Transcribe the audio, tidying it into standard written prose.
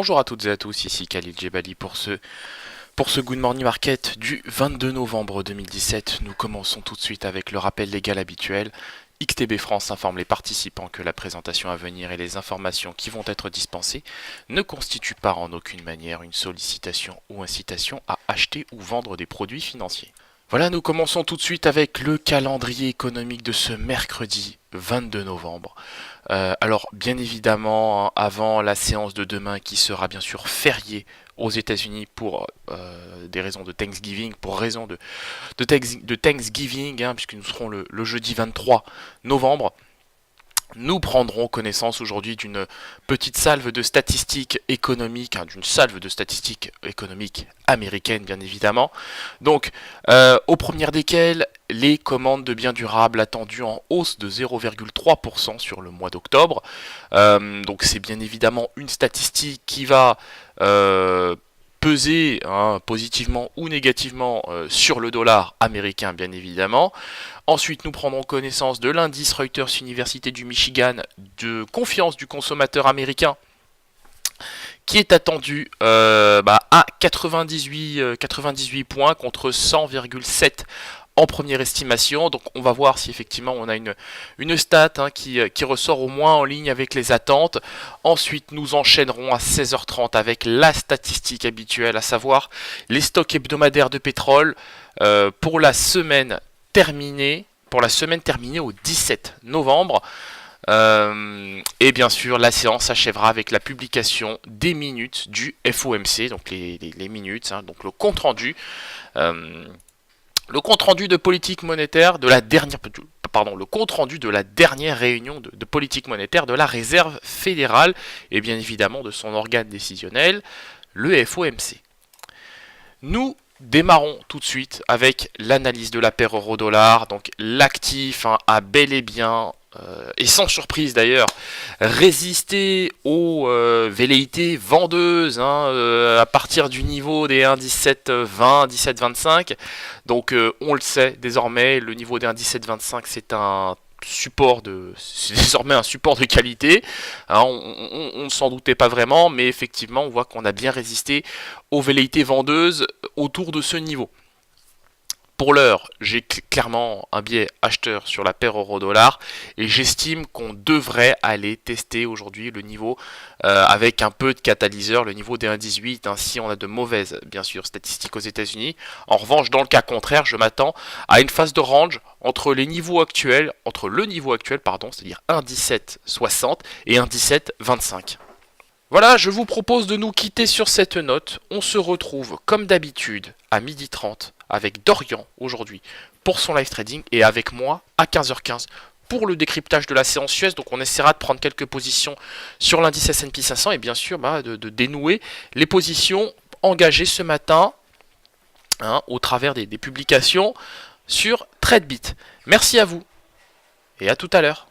Bonjour à toutes et à tous, ici Khalil Djebali pour ce Good Morning Market du 22 novembre 2017. Nous commençons tout de suite avec le rappel légal habituel. XTB France informe les participants que la présentation à venir et les informations qui vont être dispensées ne constituent pas en aucune manière une sollicitation ou incitation à acheter ou vendre des produits financiers. Voilà, nous commençons tout de suite avec le calendrier économique de ce mercredi 22 novembre. Alors, bien évidemment, avant la séance de demain qui sera bien sûr fériée aux États-Unis pour des raisons de Thanksgiving, pour raison de Thanksgiving, puisque nous serons le jeudi 23 novembre. Nous prendrons connaissance aujourd'hui d'une petite salve de statistiques économiques, d'une salve de statistiques économiques américaines bien évidemment. Donc, aux premières desquelles, les commandes de biens durables attendues en hausse de 0,3% sur le mois d'octobre. Donc c'est bien évidemment une statistique qui va peser positivement ou négativement sur le dollar américain bien évidemment. Ensuite, nous prendrons connaissance de l'indice Reuters Université du Michigan de confiance du consommateur américain qui est attendu à 98 points contre 100,7 en première estimation. Donc on va voir si effectivement on a une stat qui ressort au moins en ligne avec les attentes. Ensuite nous enchaînerons à 16h30 avec la statistique habituelle, à savoir les stocks hebdomadaires de pétrole pour la semaine terminée au 17 novembre. Et bien sûr, la séance s'achèvera avec la publication des minutes du FOMC, donc les minutes, donc le compte rendu de politique monétaire de la dernière, le compte rendu de la dernière réunion de politique monétaire de la Réserve fédérale et bien évidemment de son organe décisionnel, le FOMC. Nous démarrons tout de suite avec l'analyse de la paire euro-dollar. Donc l'actif a bel et bien, et sans surprise d'ailleurs, résisté aux velléités vendeuses à partir du niveau des 1,1720, 17,25. Donc on le sait désormais, le niveau des 1,1725 c'est désormais un support de qualité. On ne s'en doutait pas vraiment, mais effectivement on voit qu'on a bien résisté aux velléités vendeuses autour de ce niveau. Pour l'heure, j'ai clairement un biais acheteur sur la paire euro-dollar et j'estime qu'on devrait aller tester aujourd'hui le niveau avec un peu de catalyseur, le niveau des 1,18 si on a de mauvaises, bien sûr, statistiques aux États-Unis. En revanche, dans le cas contraire, je m'attends à une phase de range entre le niveau actuel, c'est-à-dire 1,1760 et 1,1725. Voilà, je vous propose de nous quitter sur cette note. On se retrouve comme d'habitude à 12h30 avec Dorian aujourd'hui pour son live trading et avec moi à 15h15 pour le décryptage de la séance US. Donc on essaiera de prendre quelques positions sur l'indice S&P 500 et bien sûr de dénouer les positions engagées ce matin au travers des publications sur TradeBit. Merci à vous et à tout à l'heure.